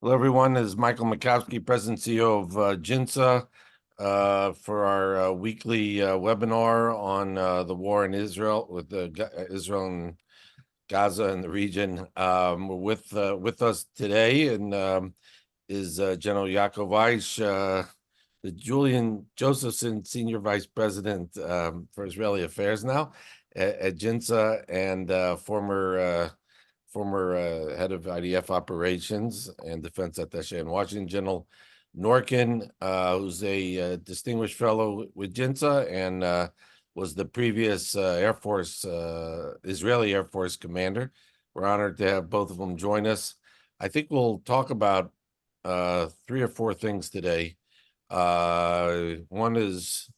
Hello, everyone. This is Michael Mikowski, President CEO of GINSA, for our weekly webinar on the war in Israel with Israel and Gaza and the region. With us today and is General Yaakov Weiss, the Julian Josephson Senior Vice President for Israeli Affairs now at GINSA, and former head of IDF operations and defense attaché in Washington, General Norkin, who's a distinguished fellow with GINSA and was the previous Israeli Air Force commander. We're honored to have both of them join us. I think we'll talk about 3 or 4 things today. One is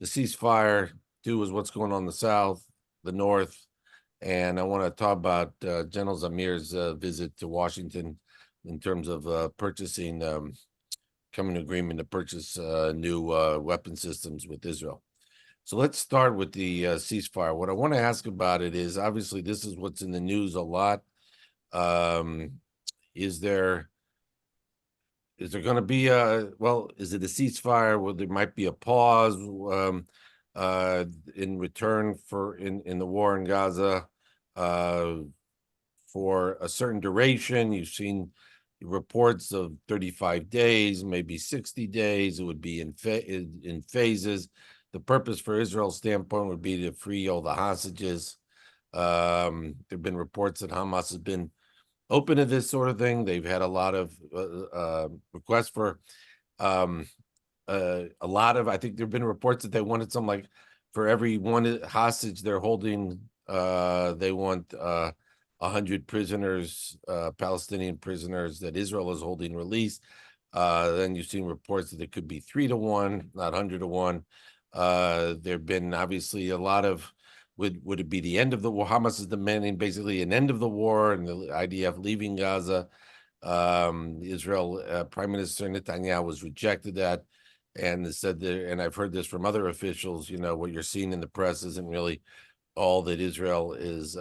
the ceasefire. 2 is what's going on in the south, the north. And I want to talk about General Zamir's visit to Washington in terms of coming to agreement to purchase new weapon systems with Israel. So let's start with the ceasefire. What I want to ask about it is, obviously, this is what's in the news a lot. Is there going to be is it a ceasefire where there might be a pause in return in the war in Gaza for a certain duration? You've seen reports of 35 days, maybe 60 days. It would be in phases. The purpose for Israel's standpoint would be to free all the hostages. There have been reports that Hamas has been open to this sort of thing. They've had a lot of requests for a lot of, I think there have been reports that they wanted something like for every one hostage they're holding, they want 100 prisoners, Palestinian prisoners that Israel is holding released. Then you've seen reports that it could be 3 to 1, not 100 to 1. There have been obviously a lot of, would it be the end of the war? Hamas is demanding basically an end of the war and the IDF leaving Gaza. Israel Prime Minister Netanyahu has rejected that and said that, and I've heard this from other officials, what you're seeing in the press isn't really all that Israel is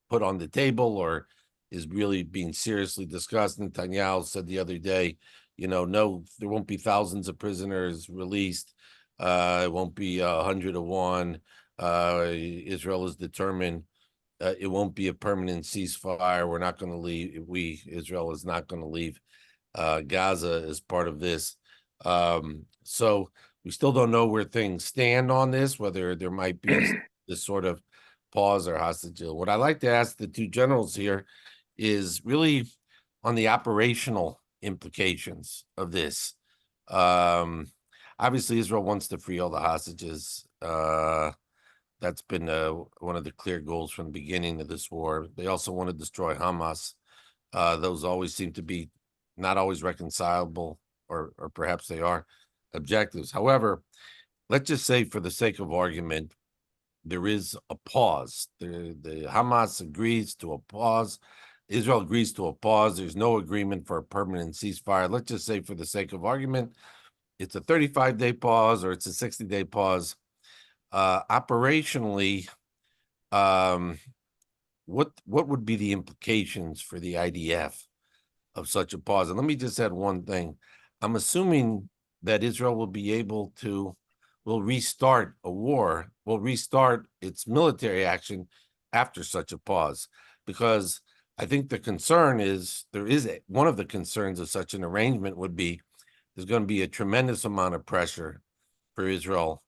put on the table or is really being seriously discussed. Netanyahu said the other day, no, there won't be thousands of prisoners released. It won't be 100 to 1. Israel is determined. It won't be a permanent ceasefire. We're not going to leave. Israel is not going to leave Gaza as part of this. So we still don't know where things stand on this, whether there might be this sort of pause or hostage. What I like to ask the 2 generals here is really on the operational implications of this. Obviously, Israel wants to free all the hostages. That's been one of the clear goals from the beginning of this war. They also want to destroy Hamas. Those always seem to be not always reconcilable, or perhaps they are objectives. However, let's just say for the sake of argument, there is a pause. The Hamas agrees to a pause. Israel agrees to a pause. There's no agreement for a permanent ceasefire. Let's just say for the sake of argument, it's a 35-day pause or it's a 60-day pause. Operationally, what would be the implications for the IDF of such a pause? And let me just add one thing. I'm assuming that Israel will restart a war, will restart its military action after such a pause, because I think the concern is one of the concerns of such an arrangement would be there's going to be a tremendous amount of pressure for Israel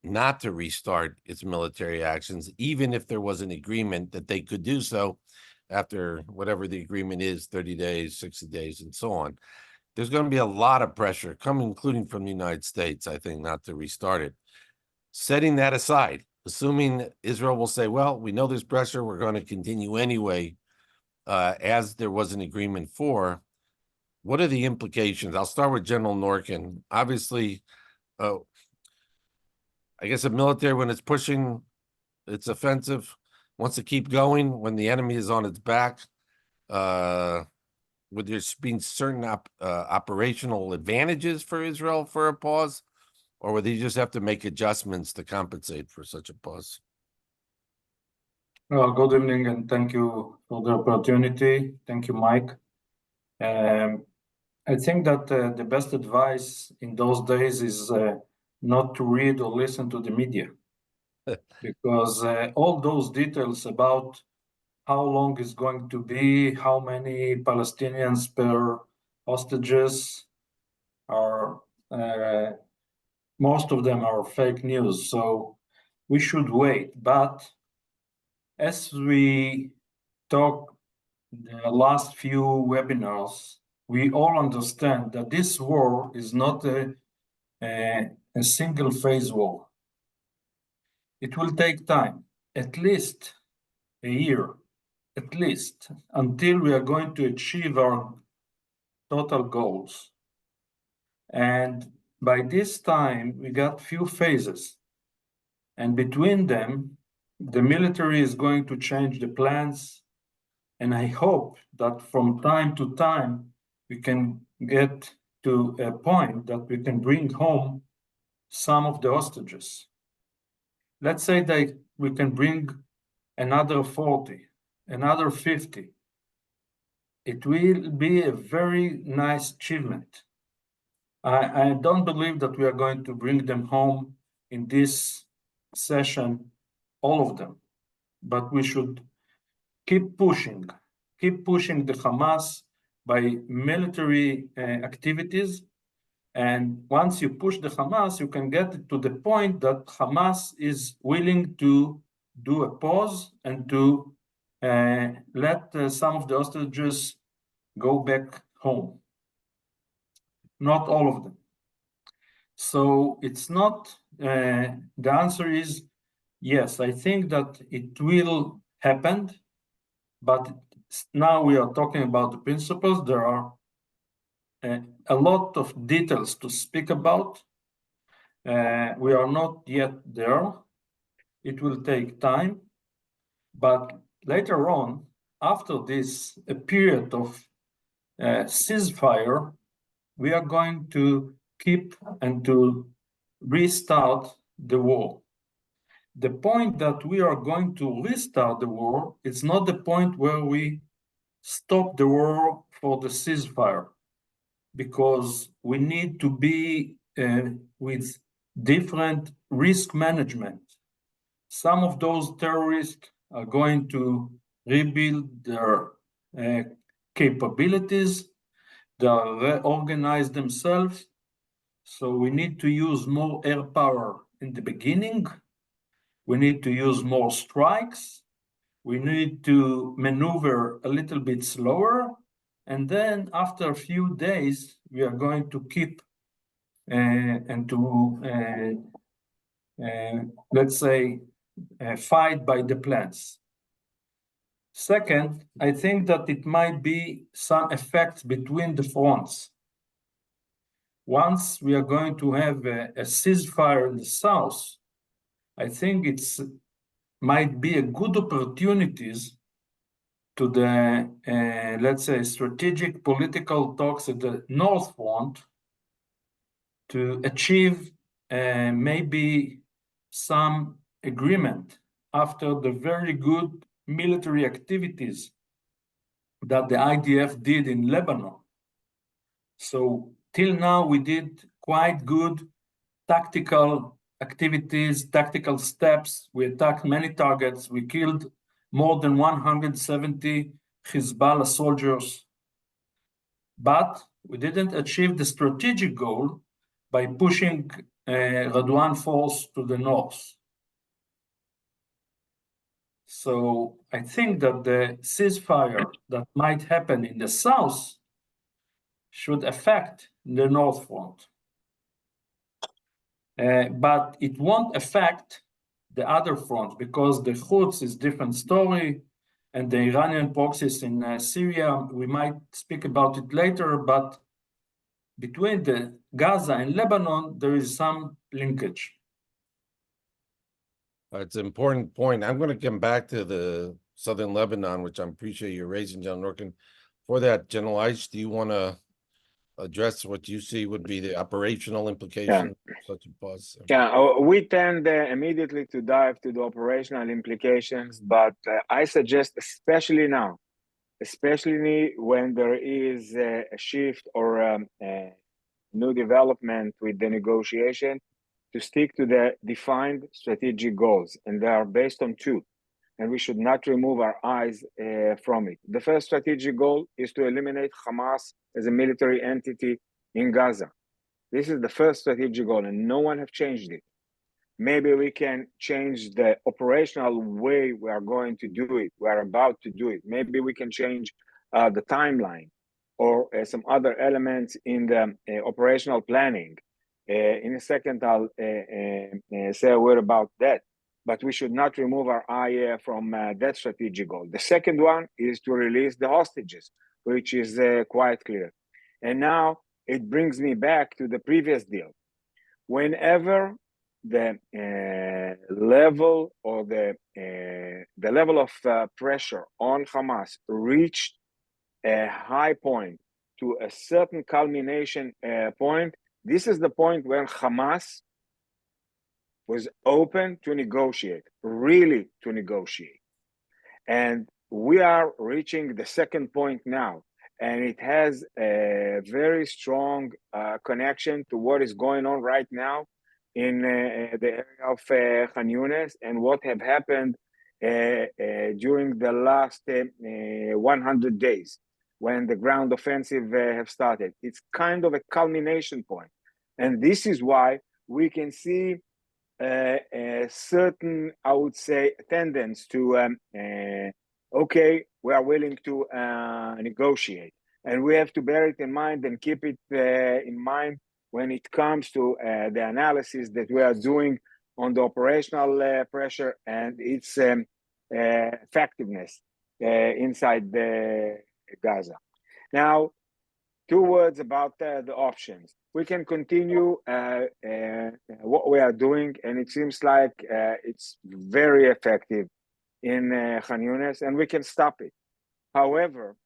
not to restart its military actions, even if there was an agreement that they could do so after whatever the agreement is, 30 days, 60 days, and so on. There's going to be a lot of pressure coming, including from the United States, I think, not to restart it. Setting that aside, assuming Israel will say, well, we know there's pressure, we're going to continue anyway, as there was an agreement for, what are the implications? I'll start with General Norkin. Obviously, I guess the military, when it's pushing its offensive, wants to keep going when the enemy is on its back. Would there be certain operational advantages for Israel for a pause, or would they just have to make adjustments to compensate for such a pause? Well, good evening and thank you for the opportunity. Thank you, Mike. I think that the best advice in those days is not to read or listen to the media, because all those details about how long it's going to be, how many Palestinians per hostages are, most of them are fake news. So we should wait. But as we talk the last few webinars, we all understand that this war is not a single phase war. It will take time, at least a year, at least, until we are going to achieve our total goals. And by this time, we got few phases. And between them, the military is going to change the plans. And I hope that from time to time, we can get to a point that we can bring home some of the hostages. Let's say that we can bring another 40, another 50. It will be a very nice achievement. I don't believe that we are going to bring them home in this session, all of them, but we should keep pushing the Hamas by military activities. And once you push the Hamas, you can get to the point that Hamas is willing to do a pause and to let some of the hostages go back home. Not all of them. So it's not, the answer is yes, I think that it will happen, but now we are talking about the principles. There are a lot of details to speak about. We are not yet there. It will take time, but later on, after this a period of ceasefire, we are going to keep and to restart the war. The point that we are going to restart the war is not the point where we stop the war for the ceasefire, because we need to be with different risk management. Some of those terrorists are going to rebuild their capabilities. They reorganize themselves. So we need to use more air power in the beginning. We need to use more strikes. We need to maneuver a little bit slower. And then after a few days, we are going to keep and to, let's say, fight by the plans. Second, I think that it might be some effects between the fronts. Once we are going to have a ceasefire in the south, I think it's might be a good opportunities to the, let's say, strategic political talks at the North Front to achieve maybe some agreement after the very good military activities that the IDF did in Lebanon. So till now, we did quite good tactical activities, tactical steps. We attacked many targets. We killed more than 170 Hezbollah soldiers. But we didn't achieve the strategic goal by pushing Radwan force to the north. So I think that the ceasefire that might happen in the south should affect the North Front. But it won't affect the other front, because the Houthis is different story, and the Iranian proxies in Syria, we might speak about it later, but between the Gaza and Lebanon, there is some linkage. It's an important point. I'm going to come back to the southern Lebanon, which I appreciate you raising, John Norkin. For that, General Eich, do you want to address what you see would be the operational implications of such a pause? Yeah, we tend immediately to dive to the operational implications, but I suggest, especially now, especially when there is a shift or a new development with the negotiation, to stick to the defined strategic goals, and they are based on two, and we should not remove our eyes from it. The first strategic goal is to eliminate Hamas as a military entity in Gaza. This is the first strategic goal, and no one have changed it. Maybe we can change the operational way we are going to do it. We are about to do it. Maybe we can change the timeline or some other elements in the operational planning. In a second, I'll say a word about that. But we should not remove our eye from that strategic goal. The second one is to release the hostages, which is quite clear. And now it brings me back to the previous deal. Whenever the level or the level of pressure on Hamas reached a high point to a certain culmination point, this is the point where Hamas was open to negotiate, really to negotiate. And we are reaching the second point now, and it has a very strong connection to what is going on right now in the area of Khan Yunis and what have happened during the last 100 days when the ground offensive have started. It's kind of a culmination point. And this is why we can see a certain, I would say, tendency to, okay, we are willing to negotiate. And we have to bear it in mind and keep it in mind when it comes to the analysis that we are doing on the operational pressure and its effectiveness inside Gaza. Now, 2 words about the options. We can continue what we are doing, and it seems like it's very effective in Khan Yunis, and we can stop it. However,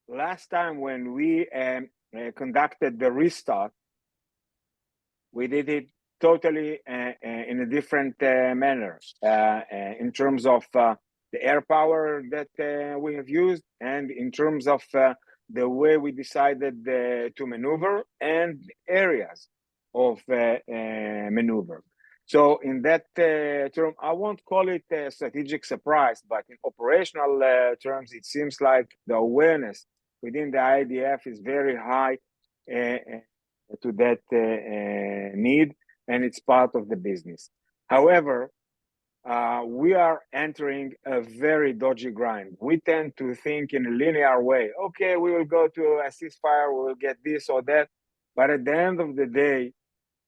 last time when we conducted the restart, we did it totally in a different manner in terms of the air power that we have used and in terms of the way we decided to maneuver and areas of maneuver. So in that term, I won't call it a strategic surprise, but in operational terms, it seems like the awareness within the IDF is very high to that need, and it's part of the business. However, we are entering a very dodgy grind. We tend to think in a linear way. Okay, we will go to a ceasefire, we will get this or that. But at the end of the day,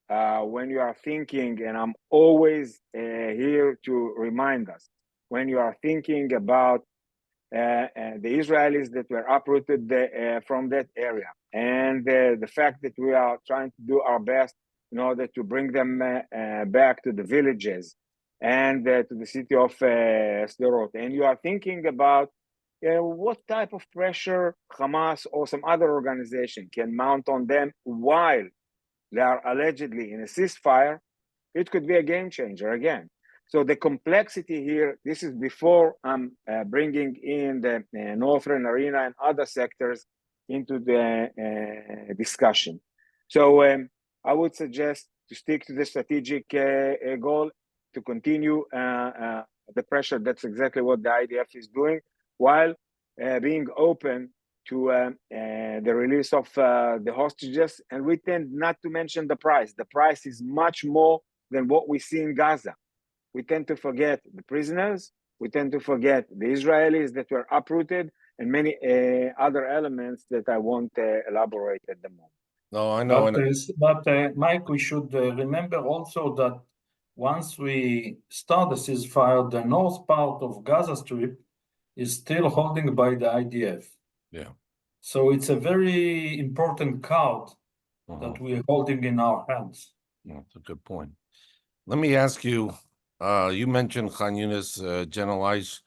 when you are thinking, and I'm always here to remind us, when you are thinking about the Israelis that were uprooted from that area, and the fact that we are trying to do our best in order to bring them back to the villages and to the city of Sderot, and you are thinking about what type of pressure Hamas or some other organization can mount on them while they are allegedly in a ceasefire, it could be a game changer again. So the complexity here, this is before I'm bringing in the Northern Arena and other sectors into the discussion. So I would suggest to stick to the strategic goal, to continue the pressure. That's exactly what the IDF is doing, while being open to the release of the hostages. And we tend not to mention the price. The price is much more than what we see in Gaza. We tend to forget the prisoners. We tend to forget the Israelis that were uprooted and many other elements that I won't elaborate at the moment. No, I know. But Mike, we should remember also that once we start the ceasefire, the north part of Gaza Strip is still holding by the IDF. Yeah. So it's a very important card that we are holding in our hands. That's a good point. Let me ask you, you mentioned Khan Yunis, General Eish.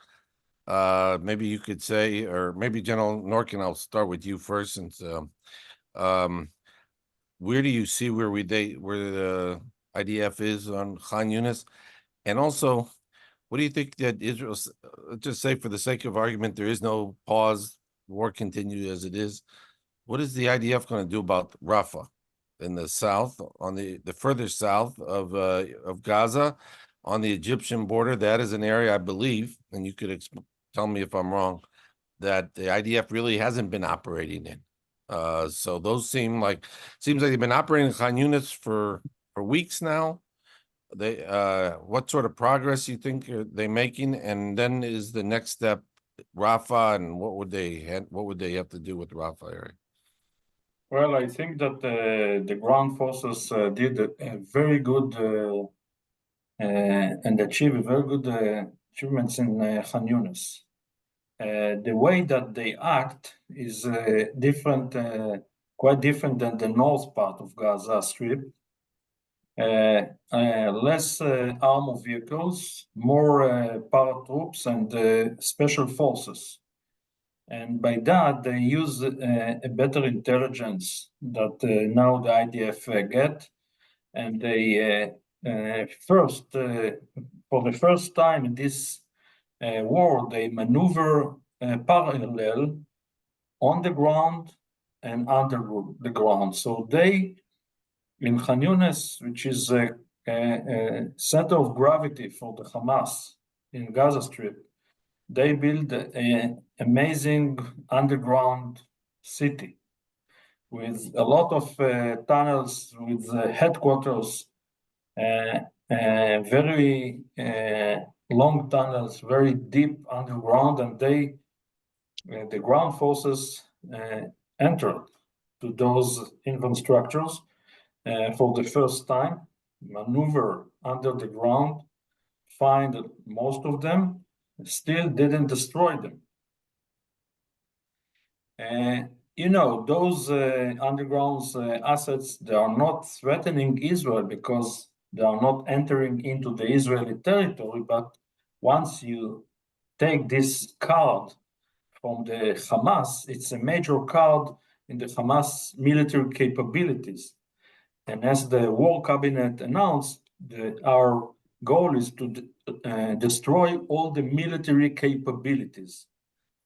Maybe you could say, or maybe General Norkin, I'll start with you first, since where do you see where the IDF is on Khan Yunis? And also, what do you think that Israel, just say for the sake of argument, there is no pause war continues as it is, what is the IDF going to do about Rafah in the south, on the further south of Gaza, on the Egyptian border? That is an area, I believe, and you could tell me if I'm wrong, that the IDF really hasn't been operating in. So those seems like they've been operating in Khan Yunis for weeks now. They what sort of progress you think are they making? And then is the next step Rafah, and what would they have to do with Rafah area? Well, I think that the ground forces did a very good and achieved very good achievements in Khan Yunis. The way that they act is different, quite different than the north part of Gaza Strip. Less armored vehicles, more paratroops and special forces. And by that, they use a better intelligence that now the IDF get. And they for the first time in this war, they maneuver parallel on the ground and under the ground. So they, in Khan Yunis, which is a center of gravity for the Hamas in Gaza Strip, they build an amazing underground city with a lot of tunnels, with headquarters, very long tunnels, very deep underground, and the ground forces entered to those infrastructures for the first time, maneuver under the ground, find most of them, still didn't destroy them. Those underground assets, they are not threatening Israel because they are not entering into the Israeli territory, but once you take this card from the Hamas, it's a major card in the Hamas military capabilities. And as the war cabinet announced, our goal is to destroy all the military capabilities.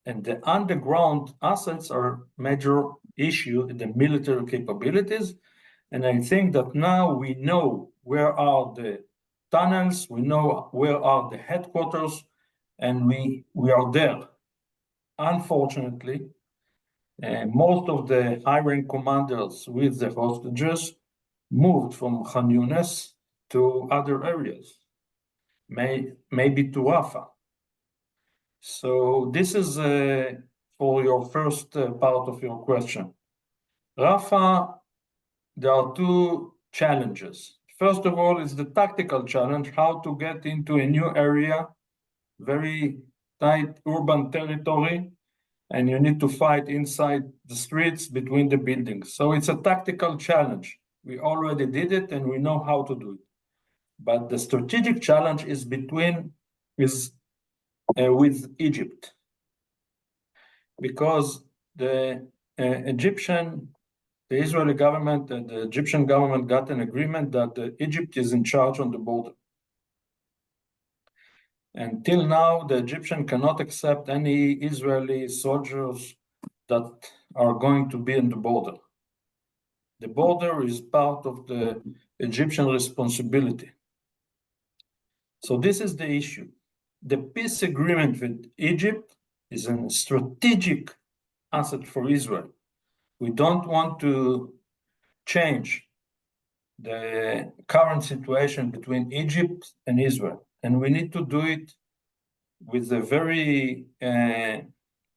And the underground assets are major issue in the military capabilities. And I think that now we know where are the tunnels, we know where are the headquarters, and we are there. Unfortunately, most of the high-rank commanders with the hostages moved from Khan Yunis to other areas, maybe to Rafah. So this is for your first part of your question. Rafah, there are two challenges. First of all, is the tactical challenge, how to get into a new area, very tight urban territory, and you need to fight inside the streets between the buildings. So it's a tactical challenge. We already did it and we know how to do it. But the strategic challenge is with Egypt, because the Israeli government and the Egyptian government got an agreement that Egypt is in charge on the border. Until now, the Egyptian cannot accept any Israeli soldiers that are going to be in the border. The border is part of the Egyptian responsibility. So this is the issue. The peace agreement with Egypt is a strategic asset for Israel. We don't want to change the current situation between Egypt and Israel. And we need to do it with a very,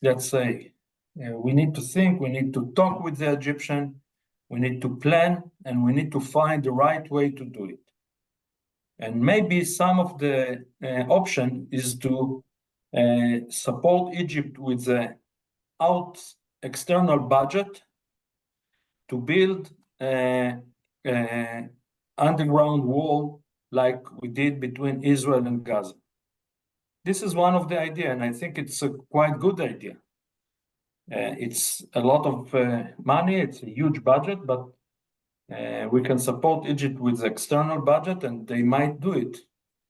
let's say, we need to think, we need to talk with the Egyptian, we need to plan, and we need to find the right way to do it. And maybe some of the option is to support Egypt with the external budget to build underground wall like we did between Israel and Gaza. This is one of the idea, and I think it's a quite good idea. It's a lot of money, it's a huge budget, but we can support Egypt with external budget, and they might do it.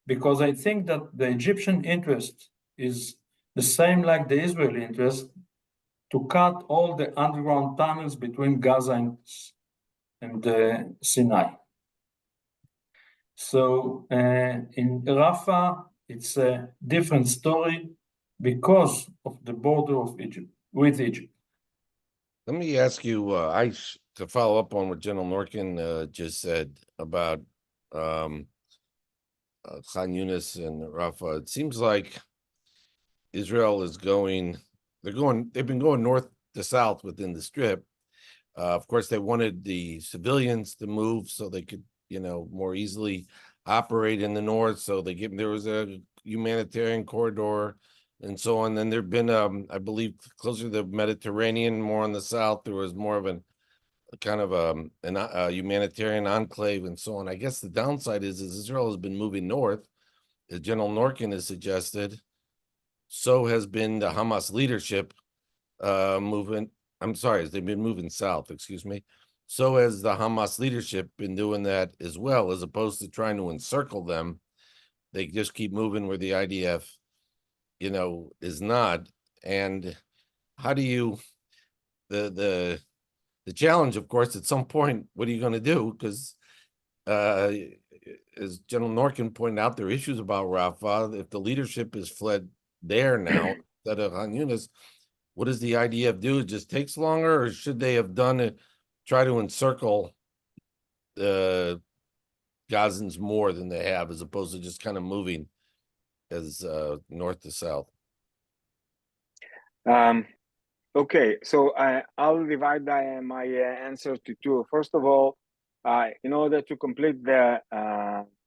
Because I think that the Egyptian interest is the same like the Israeli interest, to cut all the underground tunnels between Gaza and Sinai. So in Rafah, it's a different story because of the border of Egypt, with Egypt. Let me ask you, to follow up on what General Norkin just said about Khan Yunis and Rafah. It seems like Israel is they've been going north to south within the Strip. Of course, they wanted the civilians to move so they could, more easily operate in the north. So there was a humanitarian corridor and so on. Then there've been, I believe, closer to the Mediterranean, more on the south, there was more of a humanitarian enclave and so on. I guess the downside is Israel has been moving north, as General Norkin has suggested. So has been the Hamas leadership movement. I'm sorry, they've been moving south, excuse me. So has the Hamas leadership been doing that as well, as opposed to trying to encircle them. They just keep moving where the IDF, is not. And how do you, the challenge, of course, at some point, what are you going to do? Because as General Norkin pointed out, there are issues about Rafah. If the leadership has fled there now, instead of Khan Yunis, what does the IDF do? It just takes longer, or should they have done it, try to encircle the Gazans more than they have, as opposed to just kind of moving as north to south? Okay, so I'll divide my answer to two. First of all, in order to complete the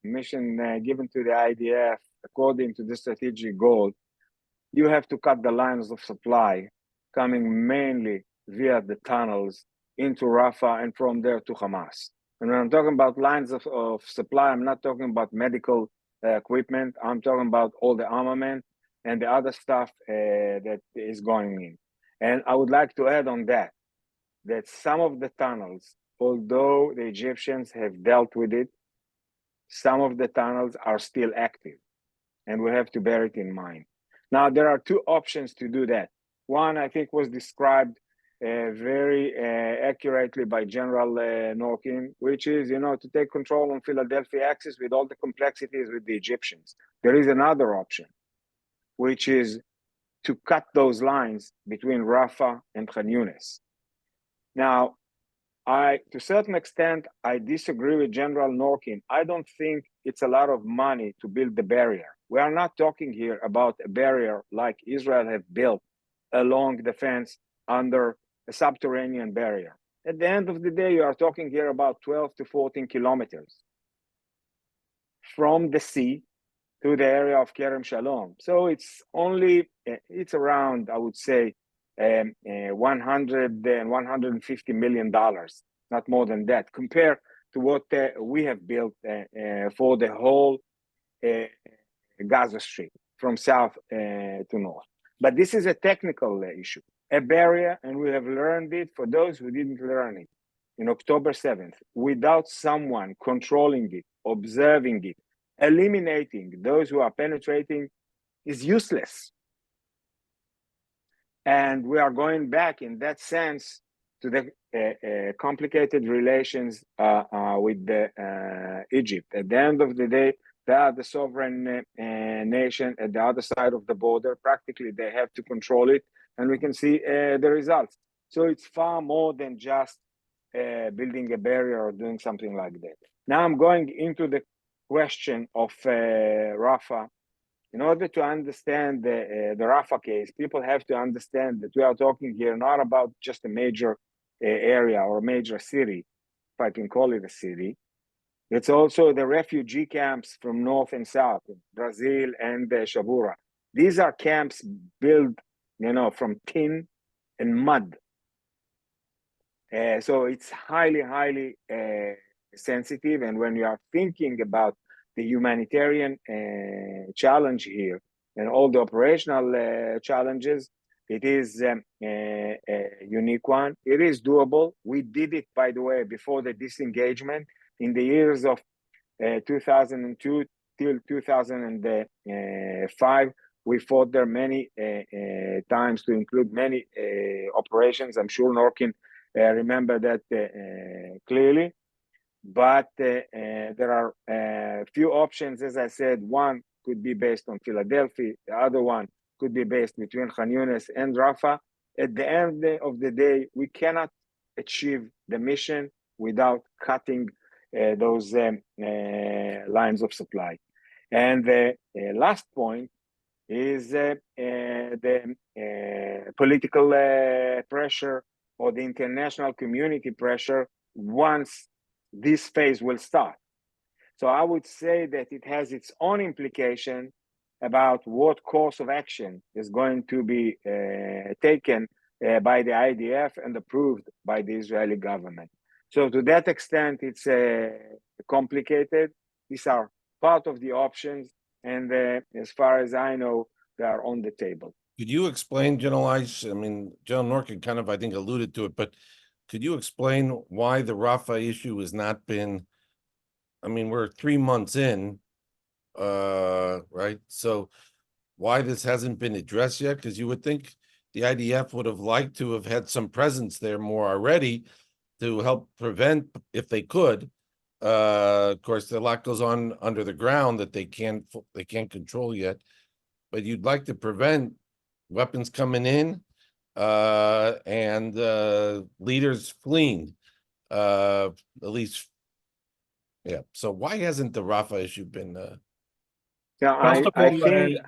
mission given to the IDF according to the strategic goal, you have to cut the lines of supply coming mainly via the tunnels into Rafah and from there to Hamas. And when I'm talking about lines of supply, I'm not talking about medical equipment. I'm talking about all the armament and the other stuff that is going in. And I would like to add on that some of the tunnels, although the Egyptians have dealt with it, some of the tunnels are still active, and we have to bear it in mind. Now, there are two options to do that. One, I think, was described very accurately by General Norkin, which is, to take control on Philadelphia axis with all the complexities with the Egyptians. There is another option, which is to cut those lines between Rafah and Khan Yunis. Now, to a certain extent, I disagree with General Norkin. I don't think it's a lot of money to build the barrier. We are not talking here about a barrier like Israel have built along the fence under a subterranean barrier. At the end of the day, you are talking here about 12 to 14 kilometers from the sea to the area of Kerem Shalom. So it's around, I would say, $100 and $150 million, not more than that, compared to what we have built for the whole Gaza Strip from south to north. But this is a technical issue, a barrier, and we have learned it for those who didn't learn it. In October 7th, without someone controlling it, observing it, eliminating those who are penetrating is useless. And we are going back in that sense to the complicated relations with Egypt. At the end of the day, they are the sovereign nation at the other side of the border. Practically, they have to control it, and we can see the results. So it's far more than just building a barrier or doing something like that. Now I'm going into the question of Rafah. In order to understand the Rafah case, people have to understand that we are talking here not about just a major area or a major city, if I can call it a city. It's also the refugee camps from north and south, Brazil and Shabura. These are camps built, from tin and mud. So it's highly, highly sensitive. And when you are thinking about the humanitarian challenge here and all the operational challenges, it is a unique one. It is doable. We did it, by the way, before the disengagement in the years of 2002 till 2005. We fought there many times to include many operations. I'm sure Norkin remember that clearly. But there are few options, as I said. One could be based on Philadelphia. The other one could be based between Khan Yunis and Rafah. At the end of the day, we cannot achieve the mission without cutting those lines of supply. And the last point is the political pressure or the international community pressure once this phase will start. So I would say that it has its own implication about what course of action is going to be taken by the IDF and approved by the Israeli government. So to that extent, it's complicated. These are part of the options, and as far as I know, they are on the table. Could you explain, General Eish? I mean, General Norkin kind of, I think, alluded to it, but could you explain why the Rafah issue has not been, I mean, we're 3 months in, right? So why this hasn't been addressed yet? Because you would think the IDF would have liked to have had some presence there more already to help prevent, if they could. Of course, a lot goes on under the ground that they can't control yet, but you'd like to prevent weapons coming in and leaders fleeing, at least. Yeah. So why hasn't the Rafah issue been? Yeah, First of I all, think.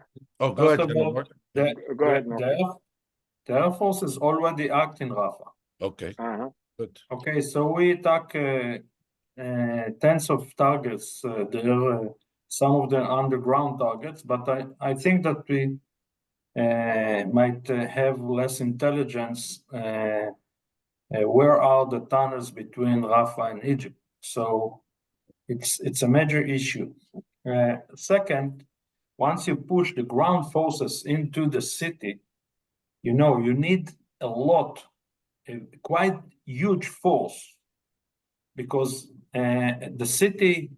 Oh, go first ahead, of General all, Norkin. Go ahead, Norkin. the Air Force is already acting Rafah. Okay, Uh-huh. good. Okay, so we attack tens of targets. There are some of them underground targets, but I think that we might have less intelligence. Where are the tunnels between Rafah and Egypt? So it's a major issue. Second, once you push the ground forces into the city, you need a lot, a quite huge force, because the city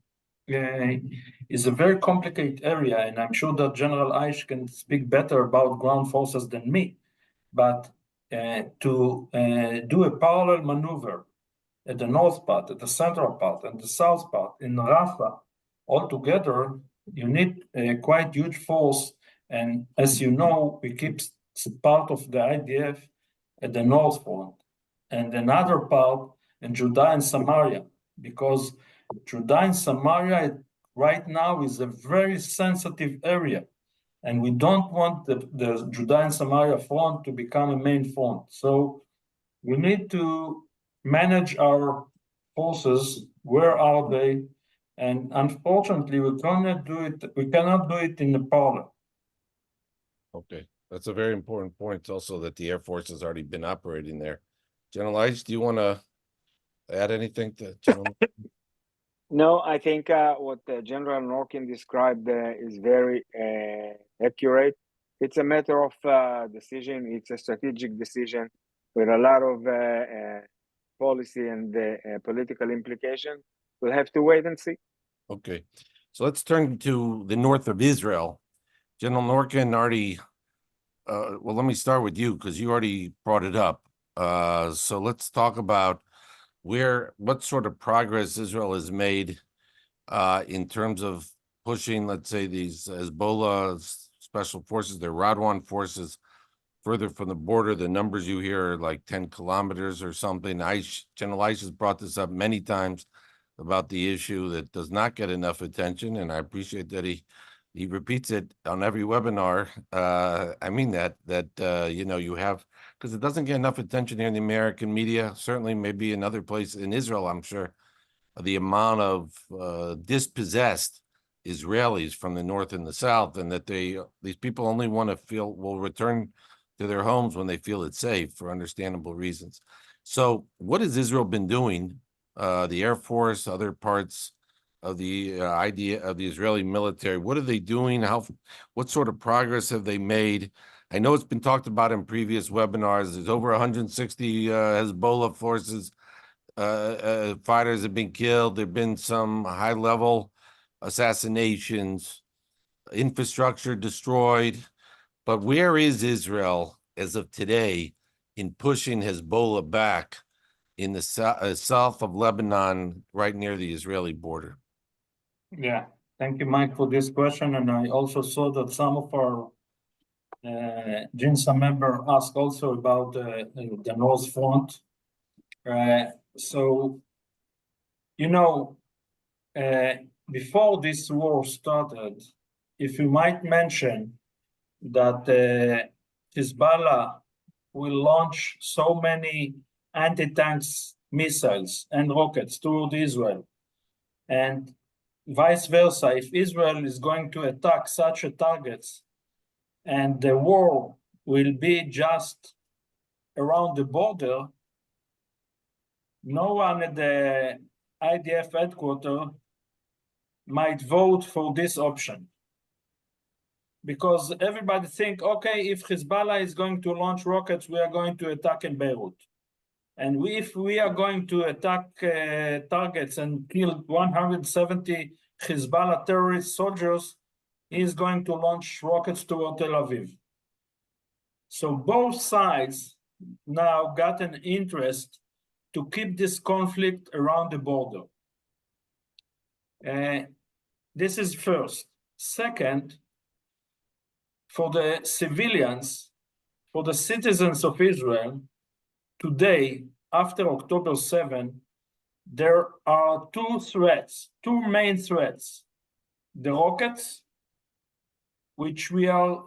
is a very complicated area, and I'm sure that General Aish can speak better about ground forces than me. But to do a parallel maneuver at the north part, at the central part, and the south part in Rafah, altogether, you need a quite huge force. And as you know, we keep part of the IDF at the north front and another part in Judea and Samaria, because Judea and Samaria right now is a very sensitive area. And we don't want the Judea and Samaria front to become a main front. So we need to manage our forces. Where are they? And unfortunately, we cannot do it in the parlor. Okay, that's a very important point. Also, that the Air Force has already been operating there. General Eish, do you want to add anything to General? No, I think what General Norkin described is very accurate. It's a matter of decision. It's a strategic decision with a lot of policy and political implications. We'll have to wait and see. Okay, so let's turn to the north of Israel. General Norkin already, well, let me start with you because you already brought it up. So let's talk about what sort of progress Israel has made in terms of pushing, let's say, these Hezbollah special forces, their Radwan forces, further from the border. The numbers you hear are like 10 kilometers or something. General Eish has brought this up many times about the issue that does not get enough attention, and I appreciate that he repeats it on every webinar. I mean that you have, because it doesn't get enough attention here in the American media, certainly maybe in other places in Israel, I'm sure, the amount of dispossessed Israelis from the north and the south, and that these people only will return to their homes when they feel it's safe for understandable reasons. So what has Israel been doing? The Air Force, other parts of the idea of the Israeli military, what are they doing? What sort of progress have they made? I know it's been talked about in previous webinars. There's over 160 Hezbollah forces fighters have been killed. There've been some high-level assassinations, infrastructure destroyed. But where is Israel as of today in pushing Hezbollah back in the south of Lebanon, right near the Israeli border? Yeah, thank you, Mike, for this question. And I also saw that some of our GINSA member asked also about the North Front. So, you know, before this war started, if you might mention that Hezbollah will launch so many anti-tanks missiles and rockets toward Israel, and vice versa, if Israel is going to attack such a targets, and the war will be just around the border, no one at the IDF headquarters might vote for this option. Because everybody think, okay, if Hezbollah is going to launch rockets, we are going to attack in Beirut. And if we are going to attack targets and kill 170 Hezbollah terrorist soldiers, he is going to launch rockets toward Tel Aviv. So both sides now got an interest to keep this conflict around the border. This is first. Second, for the civilians, for the citizens of Israel, today, after October 7, there are two main threats. The rockets, which we are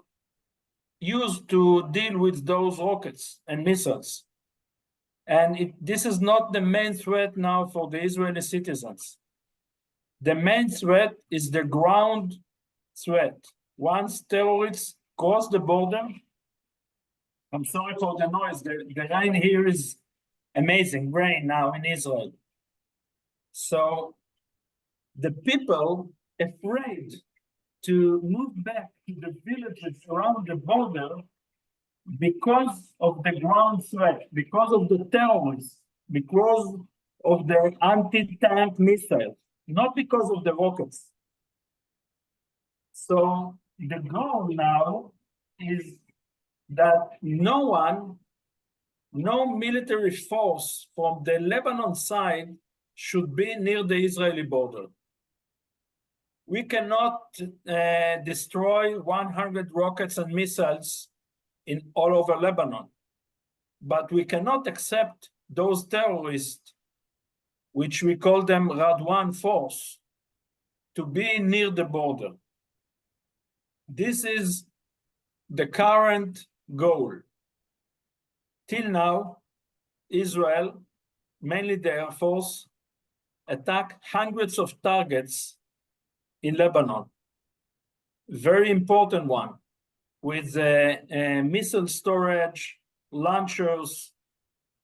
used to deal with those rockets and missiles. And this is not the main threat now for the Israeli citizens. The main threat is the ground threat. Once terrorists cross the border, I'm sorry for the noise, the rain here is amazing, rain now in Israel. So the people afraid to move back to the villages around the border because of the ground threat, because of the terrorists, because of their anti-tank missiles, not because of the rockets. So the goal now is that no military force from the Lebanon side should be near the Israeli border. We cannot destroy 100 rockets and missiles in all over Lebanon, but we cannot accept those terrorists, which we call them Radwan force, to be near the border. This is the current goal. Till now, Israel, mainly the Air Force, attacked hundreds of targets in Lebanon. Very important one, with missile storage, launchers,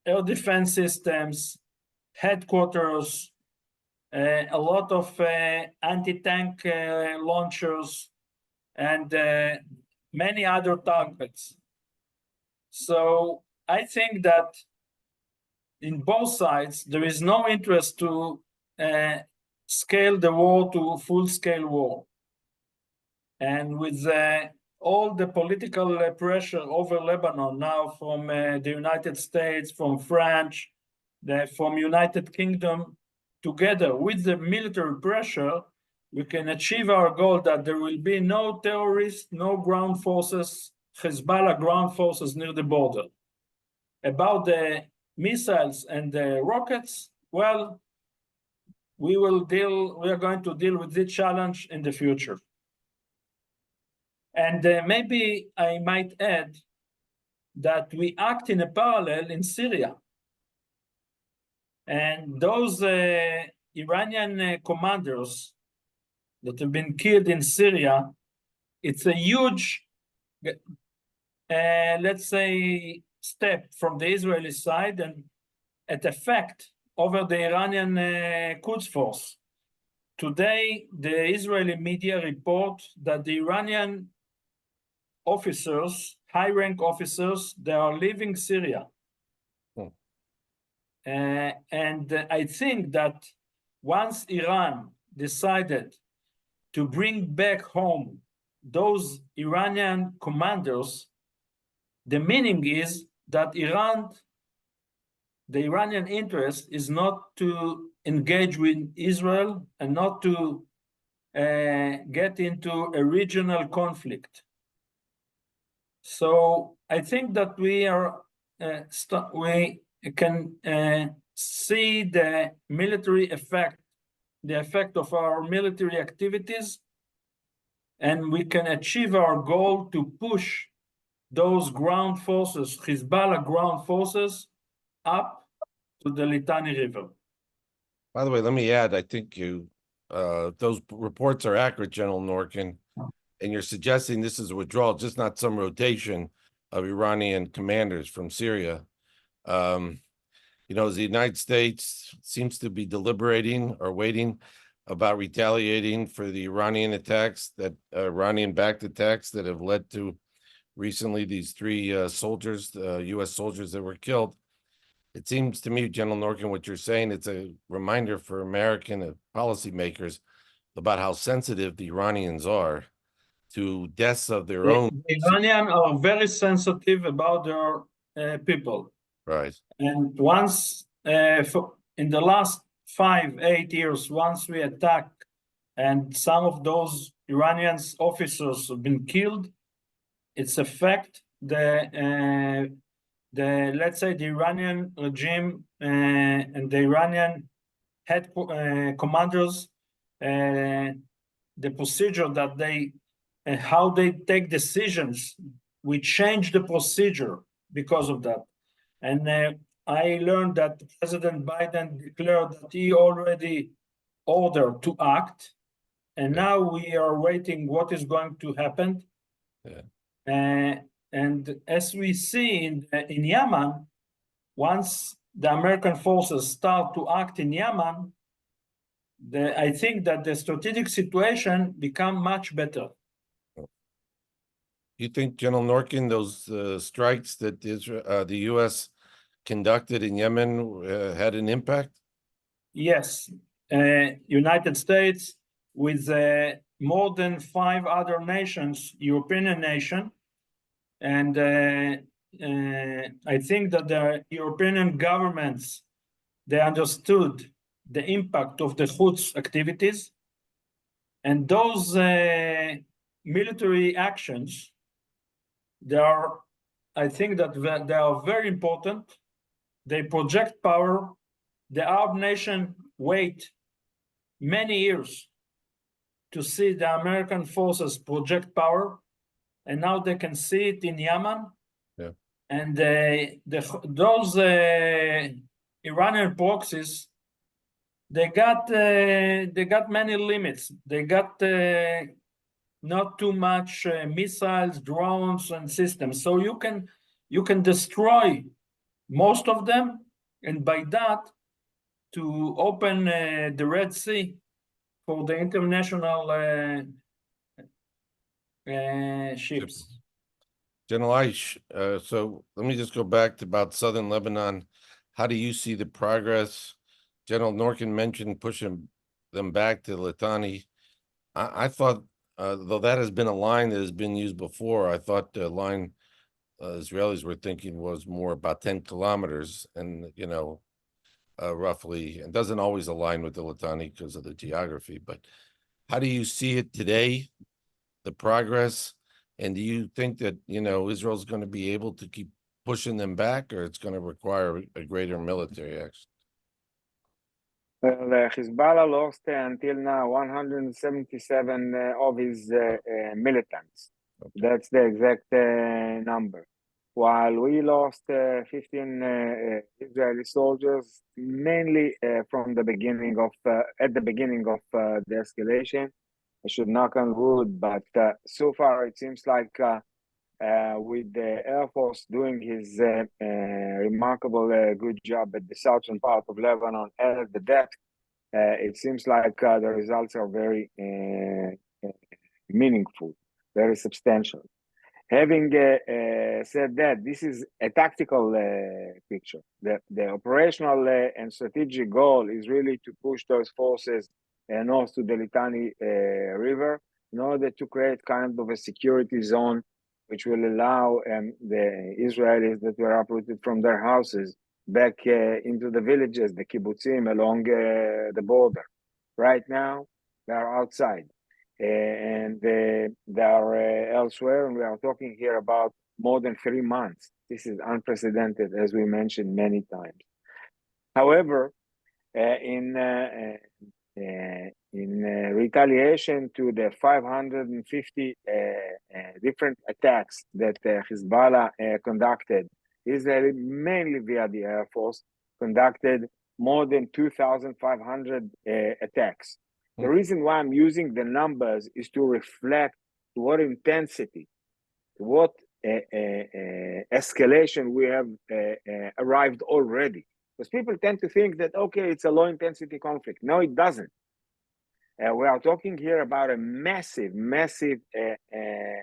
air defense systems, headquarters, a lot of anti-tank launchers, and many other targets. So I think that in both sides, there is no interest to scale the war to full-scale war. And with all the political pressure over Lebanon now from the United States, from France, from United Kingdom, together with the military pressure, we can achieve our goal that there will be no terrorists, no ground forces, Hezbollah ground forces near the border. About the missiles and the rockets, well, we are going to deal with this challenge in the future. And maybe I might add that we act in a parallel in Syria. And those Iranian commanders that have been killed in Syria, it's a huge, let's say, step from the Israeli side and an effect over the Iranian Quds force. Today, the Israeli media report that the Iranian officers, high-rank officers, they are leaving Syria. And I think that once Iran decided to bring back home those Iranian commanders, the meaning is that the Iranian interest is not to engage with Israel and not to get into a regional conflict. So I think that we can see the military effect, the effect of our military activities, and we can achieve our goal to push those ground forces, Hezbollah ground forces, up to the Litani River. By the way, let me add, I think those reports are accurate, General Norkin, and you're suggesting this is a withdrawal, just not some rotation of Iranian commanders from Syria. As the United States seems to be deliberating or waiting about retaliating for the Iranian attacks, that Iranian-backed attacks that have led to recently these three soldiers, U.S. soldiers that were killed. It seems to me, General Norkin, what you're saying, it's a reminder for American policymakers about how sensitive the Iranians are to deaths of their own. The Iranians are very sensitive about their people. Right. And once, in the last 5-8 years, once we attack and some of those Iranian officers have been killed, it's affect let's say the Iranian regime and the Iranian head commanders, the procedure that how they take decisions. We change the procedure because of that. And I learned that President Biden declared that he already ordered to act. And now we are waiting what is going to happen. Yeah. And as we see in Yemen, once the American forces start to act in Yemen, I think that the strategic situation become much better. You think, General Norkin, those strikes that the U.S. conducted in Yemen had an impact? Yes, United States with more than 5 other nations, European nation, and I think that the European governments, they understood the impact of the Houthi activities, and those military actions, I think that they are very important. They project power. The Arab nation wait many years to see the American forces project power, and now they can see it in Yemen. Yeah. And those Iranian proxies, they got many limits. They got not too much missiles, drones, and systems. So you can destroy most of them, and by that to open the Red Sea for the international ships. General Aish, so let me just go back to about southern Lebanon. How do you see the progress? General Norkin mentioned pushing them back to Litani. I thought, though that has been a line that has been used before, I thought the line Israelis were thinking was more about 10 kilometers, and roughly, and doesn't always align with the Litani because of the geography. But how do you see it today, the progress? And do you think that, Israel's going to be able to keep pushing them back, or it's going to require a greater military action? Well, Hezbollah lost until now 177 of his militants. Okay. That's the exact number. While we lost 15 Israeli soldiers, mainly from the beginning of at the beginning of the escalation. I should knock on wood, but so far it seems like with the Air Force doing his remarkable good job at the southern part of Lebanon and at the depth, it seems like the results are very meaningful, very substantial. Having said that, this is a tactical picture. The operational and strategic goal is really to push those forces north to the Litani River. in order to create kind of a security zone, which will allow the Israelis that were uprooted from their houses back into the villages, the kibbutzim along the border. Right now, they are outside and they are elsewhere, and we are talking here about more than 3 months. This is unprecedented, as we mentioned many times. However, in retaliation to the 550 different attacks that Hezbollah conducted, Israel, mainly via the Air Force, conducted more than 2,500 attacks. The reason why I'm using the numbers is to reflect what intensity, what escalation we have arrived already. Because people tend to think that, okay, it's a low intensity conflict. No, it doesn't. We are talking here about a massive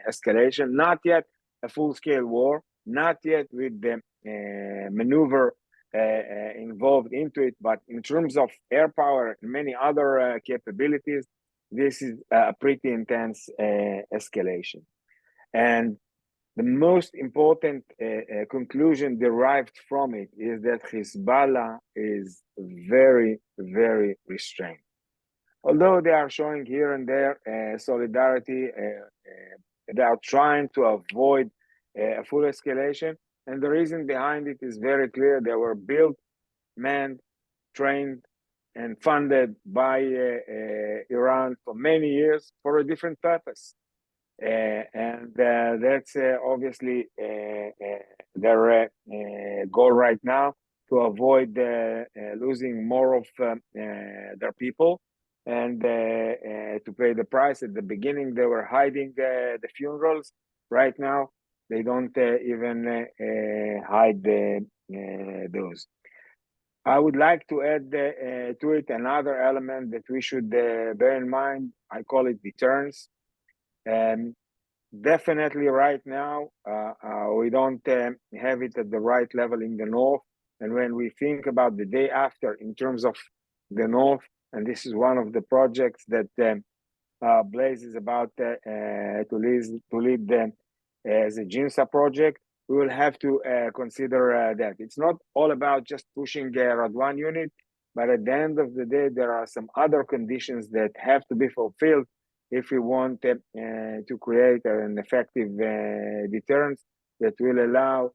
escalation, not yet a full-scale war, not yet with the maneuver involved into it, but in terms of air power and many other capabilities, this is a pretty intense escalation. And the most important conclusion derived from it is that Hezbollah is very, very restrained. Although they are showing here and there solidarity, they are trying to avoid a full escalation. And the reason behind it is very clear. They were built, manned, trained, and funded by Iran for many years for a different purpose. And that's obviously their goal right now, to avoid losing more of their people and to pay the price. At the beginning, they were hiding the funerals. Right now, they don't even hide those. I would like to add to it another element that we should bear in mind. I call it deterrence. Definitely right now, we don't have it at the right level in the north. And when we think about the day after in terms of the north, and this is one of the projects that Blaze is about to lead as a JINSA project, we will have to consider that. It's not all about just pushing Radwan unit, but at the end of the day, there are some other conditions that have to be fulfilled if we want to create an effective deterrence that will allow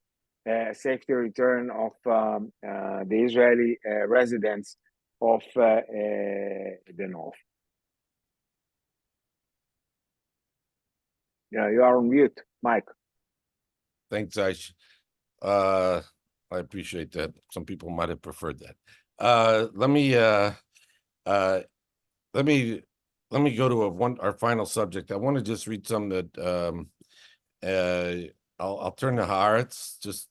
a safety return of the Israeli residents of the north. Yeah, you are on mute, Mike. Thanks, Aish. I appreciate that. Some people might have preferred that. Let me go to our final subject. I want to just read some that I'll turn to Haaretz, just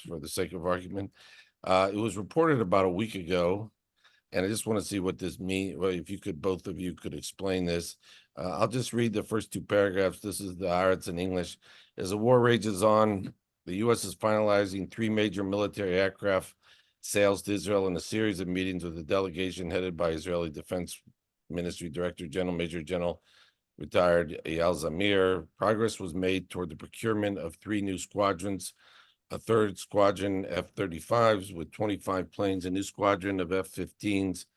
for the sake of argument. It was reported about a week ago, and I just want to see what this means. Well, if you could, both of you could explain this. I'll just read the first two paragraphs. This is the Haaretz in English. As the war rages on, the U.S. is finalizing 3 major military aircraft sales to Israel in a series of meetings with a delegation headed by Israeli Defense Ministry Director General Major General retired Eyal Zamir. Progress was made toward the procurement of 3 new squadrons, a 3rd squadron F-35s with 25 planes, a new squadron of F-15s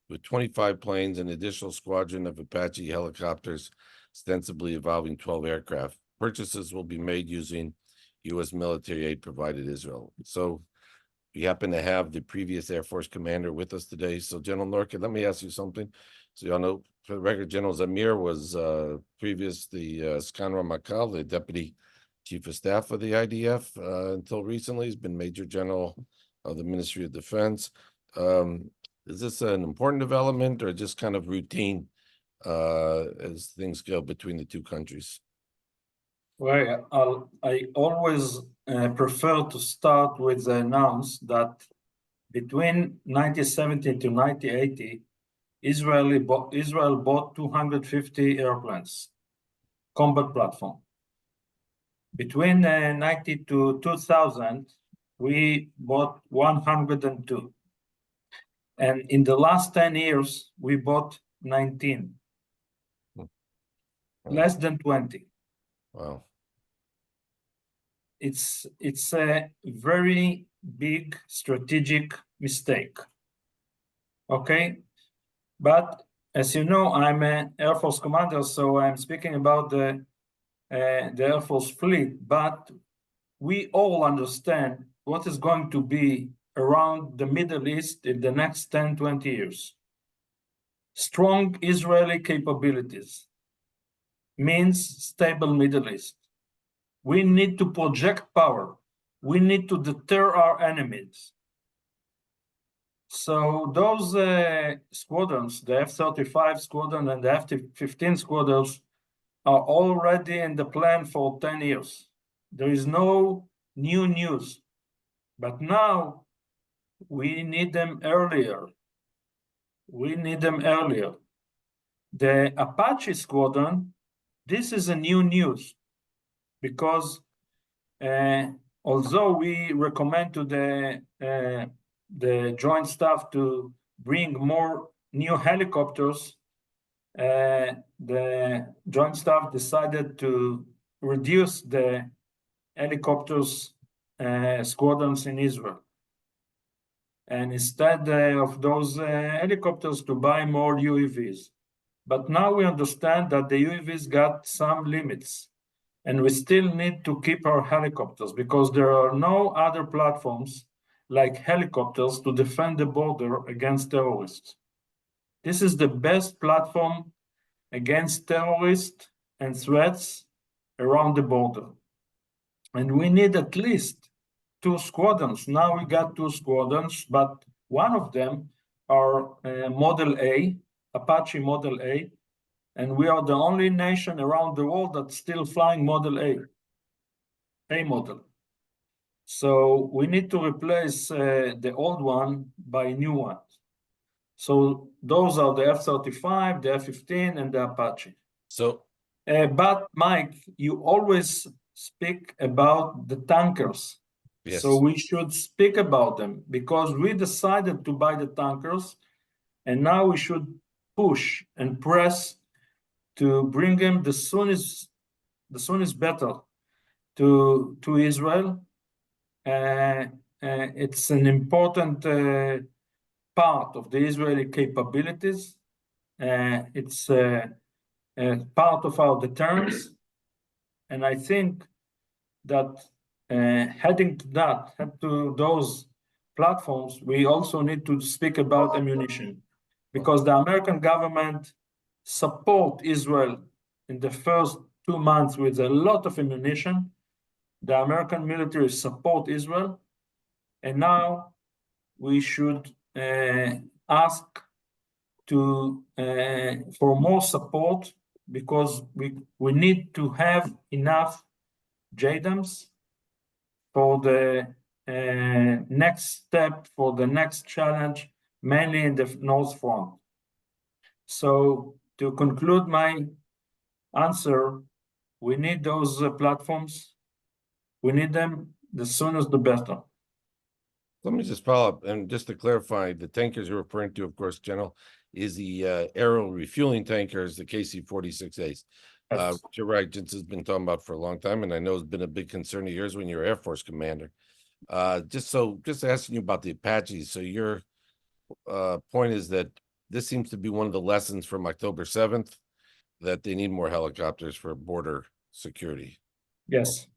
with 25 planes, an additional squadron of Apache helicopters, ostensibly involving 12 aircraft. Purchases will be made using U.S. military aid provided Israel. So we happen to have the previous Air Force commander with us today. So General Norkin, let me ask you something. So y'all know, for the record, General Zamir was previously Skan Ramakal, the Deputy Chief of Staff of the IDF until recently. He's been Major General of the Ministry of Defense. Is this an important development or just kind of routine as things go between the 2 countries? Well, I always prefer to start with the announce that between 1970 to 1980, Israel bought 250 airplanes, combat platform. Between 90 to 2000, we bought 102. And in the last 10 years, we bought 19. less than 20. Wow. It's a very big strategic mistake. Okay, but as you know, I'm an Air Force commander, so I'm speaking about the Air Force fleet. But we all understand what is going to be around the Middle East in the next 10, 20 years. Strong Israeli capabilities means stable Middle East. We need to project power. We need to deter our enemies. So those squadrons, the F-35 squadron and the F-15 squadrons, are already in the plan for 10 years. There is no new news. But now we need them earlier. We need them earlier. The Apache squadron, this is a new news because although we recommend to the Joint Staff to bring more new helicopters, the Joint Staff decided to reduce the helicopters squadrons in Israel. And instead of those helicopters, to buy more UAVs. But now we understand that the UAVs got some limits. And we still need to keep our helicopters because there are no other platforms like helicopters to defend the border against terrorists. This is the best platform against terrorists and threats around the border. And we need at least 2 squadrons. Now we got 2 squadrons, but one of them are Model A, Apache Model A, and we are the only nation around the world that's still flying Model A model. So we need to replace the old one by a new one. So those are the F-35, the F-15, and the Apache. So, But Mike, you always speak about the tankers. yes. So we should speak about them because we decided to buy the tankers, and now we should push and press to bring them the soonest better to Israel. It's an important part of the Israeli capabilities. It's part of our deterrence, and I think that heading to those platforms, we also need to speak about ammunition, because the American government support Israel in the first 2 months with a lot of ammunition. The American military support Israel, and now we should ask for more support because we need to have enough JDAMs for the next step, for the next challenge, mainly in the North Front. So to conclude my answer, we need those platforms. We need them the sooner the better. Let me just follow up, and just to clarify, the tankers you're referring to, of course, General, is the aerial refueling tankers, the KC-46As. Yes. You're right, Jens has been talking about for a long time, and I know it's been a big concern of yours when you were Air Force commander. Just asking you about the Apaches. So your point is that this seems to be one of the lessons from October 7th, that they need more helicopters for border security. Yes.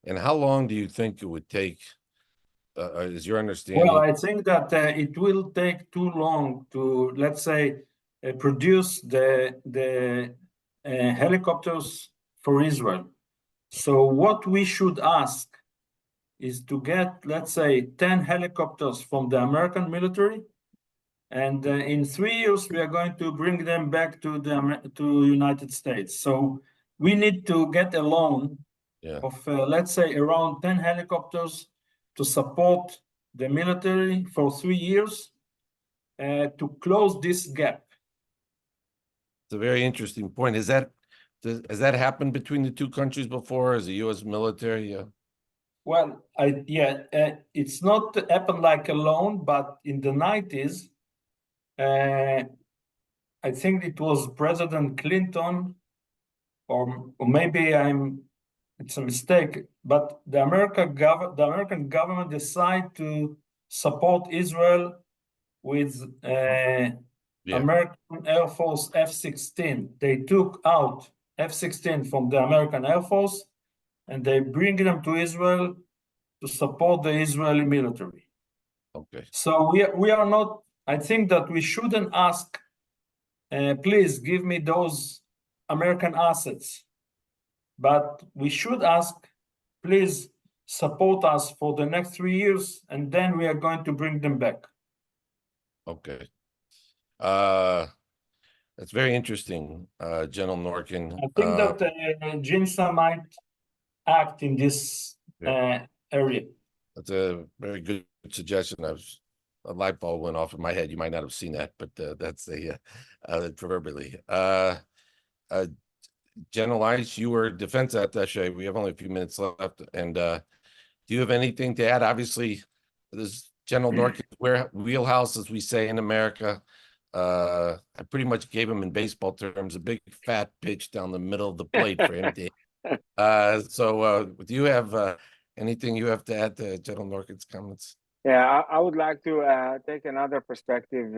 And how long do you think it would take? Is your understanding? Well, I think that it will take too long to, let's say, produce the helicopters for Israel. So what we should ask is to get, let's say, 10 helicopters from the American military, and in 3 years we are going to bring them back to the United States. So we need to get a loan of, let's say, around 10 helicopters to support the military for 3 years to close this gap. It's a very interesting point. Has that happened between the two countries before as the U.S. military? Yeah. Well, it's not happened like a loan, but in the 90s, I think it was President Clinton or maybe it's a mistake, but the American government decided to support Israel with Yeah. American Air Force F-16. They took out F-16 from the American Air Force and they bring them to Israel to support the Israeli military. Okay. So we are not, I think that we shouldn't ask, please give me those American assets, but we should ask, please support us for the next 3 years, and then we are going to bring them back. Okay. That's very interesting, General Norkin. I think that GINSA might act in this area. That's a very good suggestion. A light bulb went off in my head. You might not have seen that, but that's proverbially. General Ice, you were defense attaché. We have only a few minutes left, and do you have anything to add? Obviously, this General Norkin's wheelhouse, as we say in America. I pretty much gave him in baseball terms a big fat pitch down the middle of the plate for him to. Do you have anything you have to add to General Norkin's comments? Yeah, I would like to take another perspective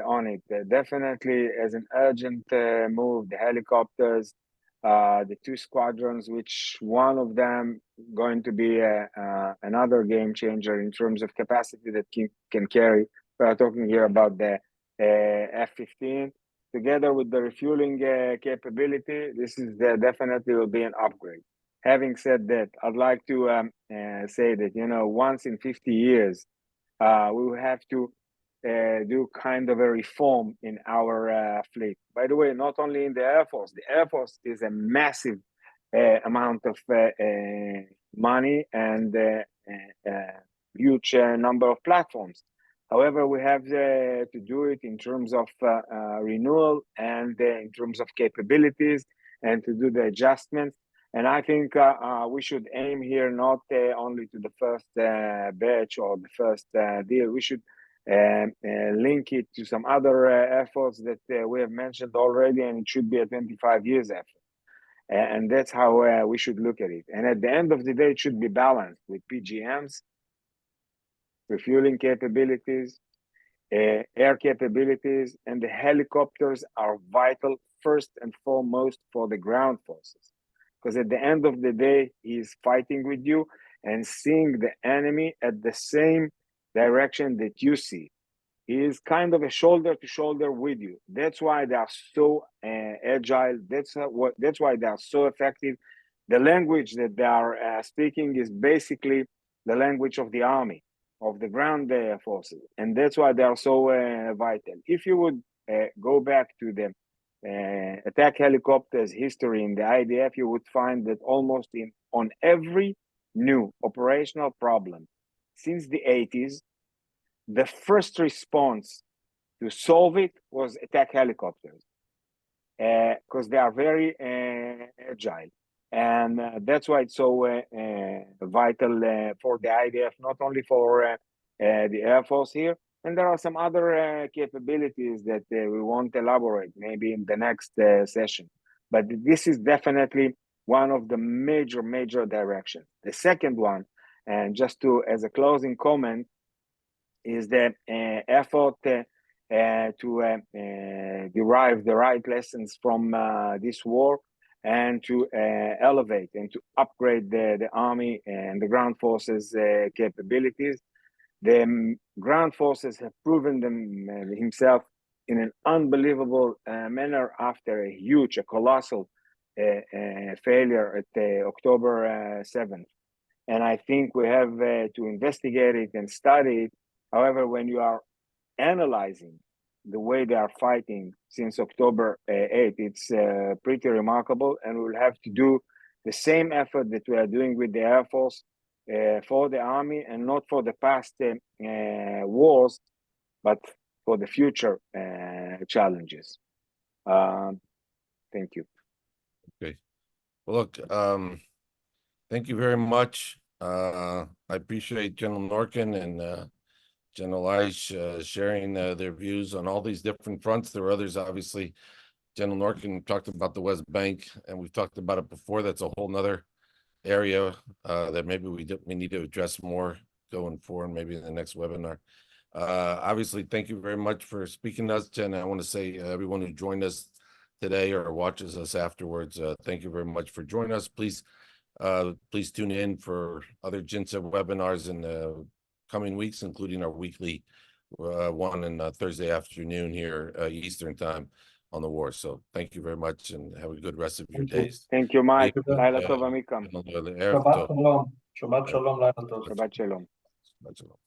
on it. Definitely, as an urgent move, the helicopters, the 2 squadrons, which one of them going to be another game changer in terms of capacity that can carry. We are talking here about the F-15, together with the refueling capability. This is definitely will be an upgrade. Having said that, I'd like to say that, once in 50 years, we will have to do kind of a reform in our fleet. By the way, not only in the Air Force. The Air Force is a massive amount of money and huge number of platforms. However, we have to do it in terms of renewal and in terms of capabilities and to do the adjustments. And I think we should aim here not only to the first batch or the first deal. We should link it to some other efforts that we have mentioned already, and it should be a 25 years effort. And that's how we should look at it. And at the end of the day, it should be balanced with PGMs, refueling capabilities, air capabilities, and the helicopters are vital first and foremost for the ground forces. Because at the end of the day, he's fighting with you and seeing the enemy at the same direction that you see. He is kind of a shoulder to shoulder with you. That's why they are so agile. That's why they are so effective. The language that they are speaking is basically the language of the army, of the ground forces, and that's why they are so vital. If you would go back to the attack helicopters history in the IDF, you would find that almost on every new operational problem since the 80s, the first response to solve it was attack helicopters, because they are very agile. And that's why it's so vital for the IDF, not only for the Air Force here. And there are some other capabilities that we won't elaborate, maybe in the next session. But this is definitely one of the major directions. The second one, and just as a closing comment, is the effort to derive the right lessons from this war and to elevate and to upgrade the army and the ground forces capabilities. The ground forces have proven himself in an unbelievable manner after a colossal failure at October 7th. And I think we have to investigate it and study it. However, when you are analyzing the way they are fighting since October 8th, it's pretty remarkable. And we'll have to do the same effort that we are doing with the Air Force for the army, and not for the past wars, but for the future challenges. Thank you. Okay. Well, look, thank you very much. I appreciate General Norkin and General Ice sharing their views on all these different fronts. There are others, obviously, General Norkin talked about the West Bank, and we've talked about it before. That's a whole nother area that maybe we need to address more going forward, maybe in the next webinar. Obviously, thank you very much for speaking to us, Jen. I want to say everyone who joined us today or watches us afterwards, thank you very much for joining us. Please tune in for other GINSA webinars in the coming weeks, including our weekly one on Thursday afternoon here Eastern time on the war. So thank you very much and have a good rest of your Thank you. days. Thank you, Mike. Thank you. לילה טוב, עמיקם. Shabbat Shabbat shalom. Shabbat Shabbat shalom. Laila tov. Shabbat shalom. shalom.